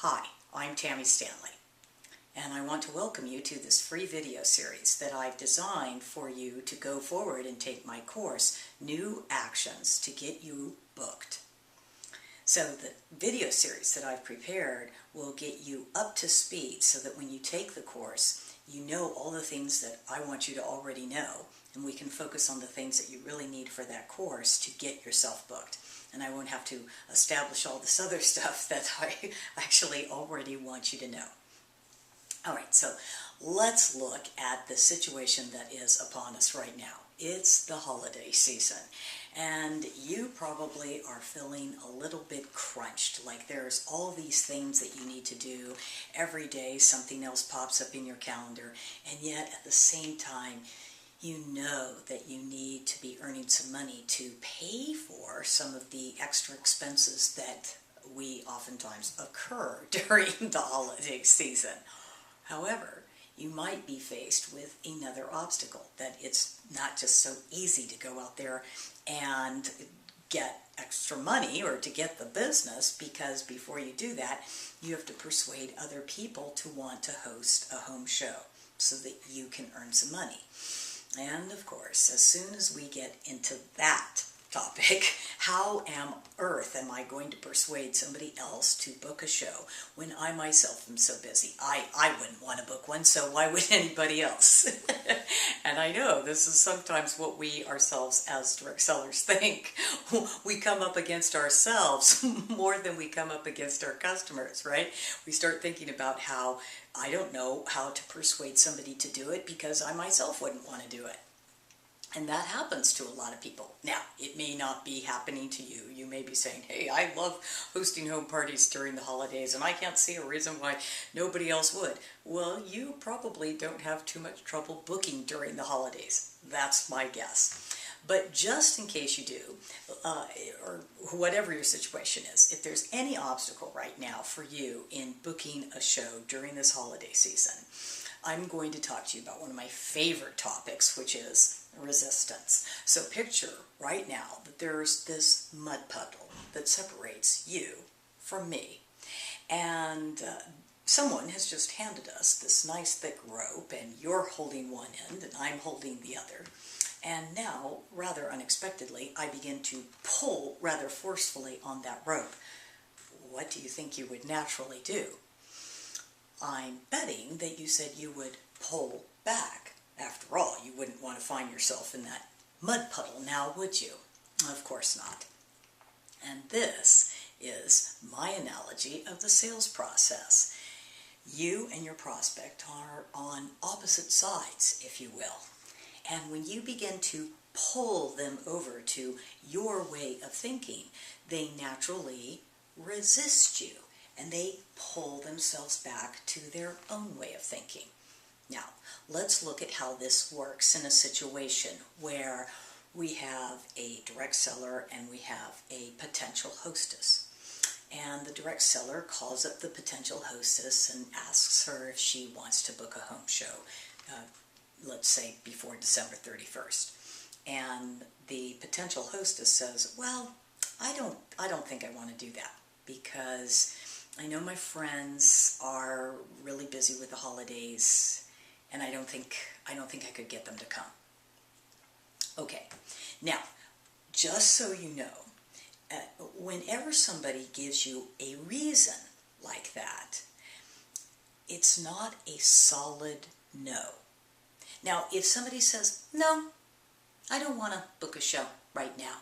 Hi, I'm Tammy Stanley, and I want to welcome you to this free video series that I've designed for you to go forward and take my course, New Actions to Get You Booked. So the video series that I've prepared will get you up to speed so that when you take the course, you know all the things that I want you to already know, and we can focus on the things that you really need for that course to get yourself booked. And I won't have to establish all this other stuff that I actually already want you to know. All right, so let's look at the situation that is upon us right now. It's the holiday season, and you probably are feeling a little bit crunched, like there's all these things that you need to do. Every day something else pops up in your calendar, and yet at the same time, you know that you need to be earning some money to pay for some of the extra expenses that we oftentimes occur during the holiday season. However, you might be faced with another obstacle, that it's not just so easy to go out there and get extra money or to get the business, because before you do that, you have to persuade other people to want to host a home show so that you can earn some money. And of course, as soon as we get into that topic, how on earth am I going to persuade somebody else to book a show when I myself am so busy? I wouldn't want to book one, so why would anybody else? And I know this is sometimes what we ourselves as direct sellers think. We come up against ourselves more than we come up against our customers, right? We start thinking about how I don't know how to persuade somebody to do it because I myself wouldn't want to do it. And that happens to a lot of people. Now, it may not be happening to you. You may be saying, hey, I love hosting home parties during the holidays, and I can't see a reason why nobody else would. Well, you probably don't have too much trouble booking during the holidays. That's my guess. But just in case you do, or whatever your situation is, if there's any obstacle right now for you in booking a show during this holiday season, I'm going to talk to you about one of my favorite topics, which is resistance. So picture right now that there's this mud puddle that separates you from me, and someone has just handed us this nice thick rope, and you're holding one end and I'm holding the other. And now, rather unexpectedly, I begin to pull rather forcefully on that rope. What do you think you would naturally do? I'm betting that you said you would pull back. After all, you wouldn't want to find yourself in that mud puddle now, would you? Of course not. And this is my analogy of the sales process. You and your prospect are on opposite sides, if you will. And when you begin to pull them over to your way of thinking, they naturally resist you, and they pull themselves back to their own way of thinking. Now, let's look at how this works in a situation where we have a direct seller and we have a potential hostess. And the direct seller calls up the potential hostess and asks her if she wants to book a home show, let's say before December 31st. And the potential hostess says, well, I don't think I want to do that, because I know my friends are really busy with the holidays, and I don't think I could get them to come. Okay, now, just so you know, whenever somebody gives you a reason like that, it's not a solid no. Now, if somebody says, no, I don't want to book a show right now,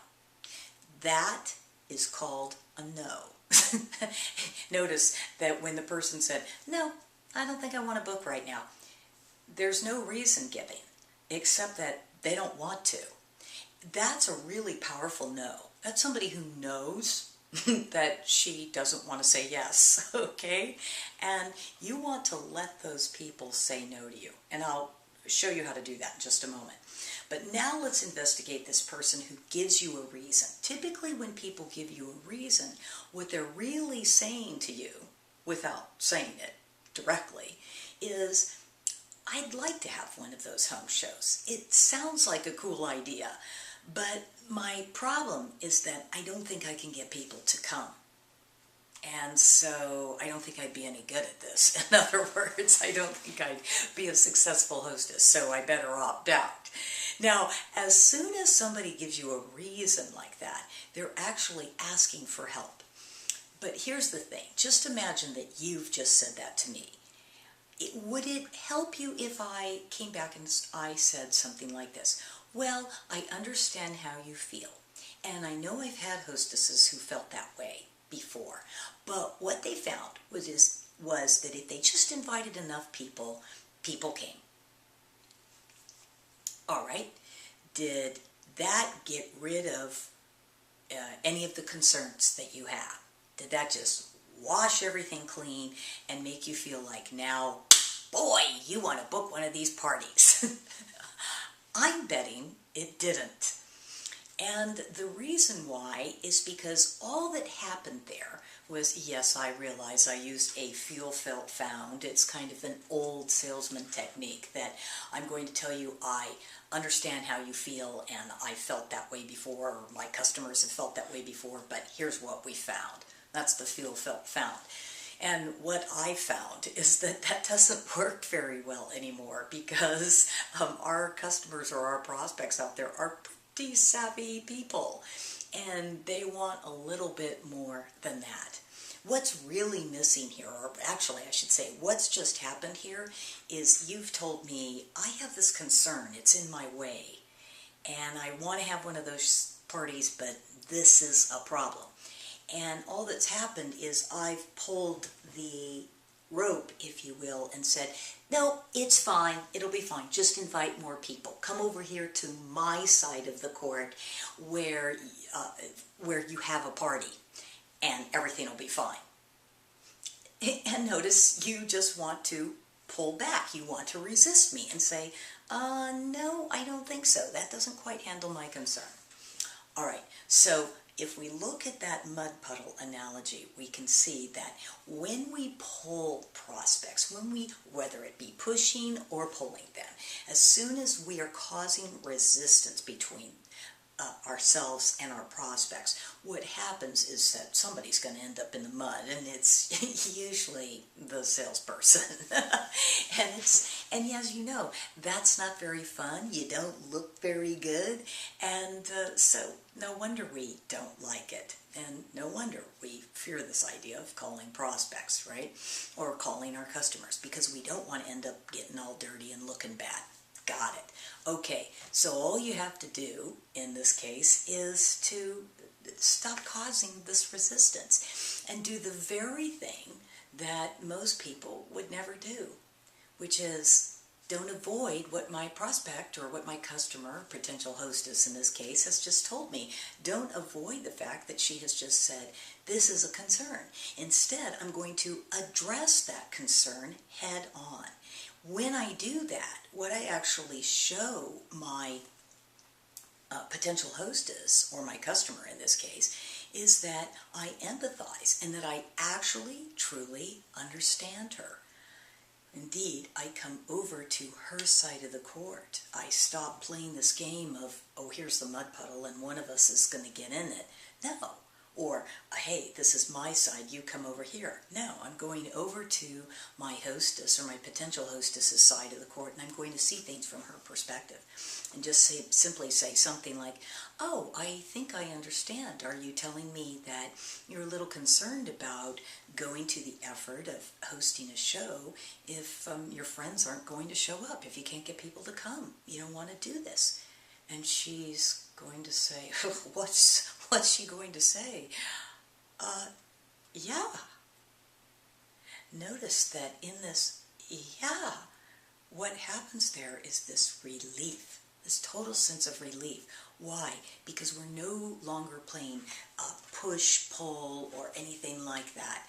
that is called a no. Notice that when the person said, no, I don't think I want to book right now, there's no reason given, except that they don't want to. That's a really powerful no. That's somebody who knows that she doesn't want to say yes, okay? And you want to let those people say no to you. And I'll show you how to do that in just a moment. But now let's investigate this person who gives you a reason. Typically when people give you a reason, what they're really saying to you, without saying it directly, is, I'd like to have one of those home shows. It sounds like a cool idea, but my problem is that I don't think I can get people to come. And so I don't think I'd be any good at this. In other words, I don't think I'd be a successful hostess, so I better opt out. Now, as soon as somebody gives you a reason like that, they're actually asking for help. But here's the thing. Just imagine that you've just said that to me. Would it help you if I came back and I said something like this? Well, I understand how you feel. And I know I've had hostesses who felt that way before. But what they found was that if they just invited enough people, people came. All right. Did that get rid of any of the concerns that you have? Did that just wash everything clean and make you feel like now, boy, you want to book one of these parties? I'm betting it didn't. And the reason why is because all that happened there was, yes, I realize I used a feel, felt, found. It's kind of an old salesman technique that I'm going to tell you I understand how you feel and I felt that way before, or my customers have felt that way before, but here's what we found. That's the feel, felt, found. And what I found is that that doesn't work very well anymore because our customers or our prospects out there are pretty savvy people and they want a little bit more than that. What's really missing here, or actually I should say what's just happened here, is you've told me I have this concern, it's in my way, and I want to have one of those parties, but this is a problem. And all that's happened is I've pulled the rope, if you will, and said, no, it's fine, it'll be fine, just invite more people. Come over here to my side of the court where you have a party, and everything will be fine. And notice you just want to pull back. You want to resist me and say, no, I don't think so. That doesn't quite handle my concern. All right, so if we look at that mud puddle analogy, we can see that when we pull prospects, whether it be pushing or pulling them, as soon as we are causing resistance between ourselves and our prospects, what happens is that somebody's going to end up in the mud, and it's usually the salesperson. and as you know, that's not very fun. You don't look very good, and so no wonder we don't like it, and no wonder we fear this idea of calling prospects, right? Or calling our customers, because we don't want to end up getting all dirty and looking bad. Got it. Okay, so all you have to do in this case is to stop causing this resistance and do the very thing that most people would never do, which is don't avoid what my prospect or what my customer, potential hostess in this case, has just told me. Don't avoid the fact that she has just said, this is a concern. Instead, I'm going to address that concern head on. When I do that, what I actually show my potential hostess, or my customer in this case, is that I empathize and that I actually truly understand her. Indeed, I come over to her side of the court. I stop playing this game of, oh, here's the mud puddle and one of us is going to get in it. No. Or, hey, this is my side, you come over here. No, I'm going over to my hostess or my potential hostess's side of the court, and I'm going to see things from her perspective. And just simply say something like, oh, I think I understand. Are you telling me that you're a little concerned about going to the effort of hosting a show if your friends aren't going to show up, if you can't get people to come? You don't want to do this. And she's going to say, what's she going to say? Yeah. Notice that in this, yeah, what happens there is this relief, this total sense of relief. Why? Because we're no longer playing push, pull, or anything like that.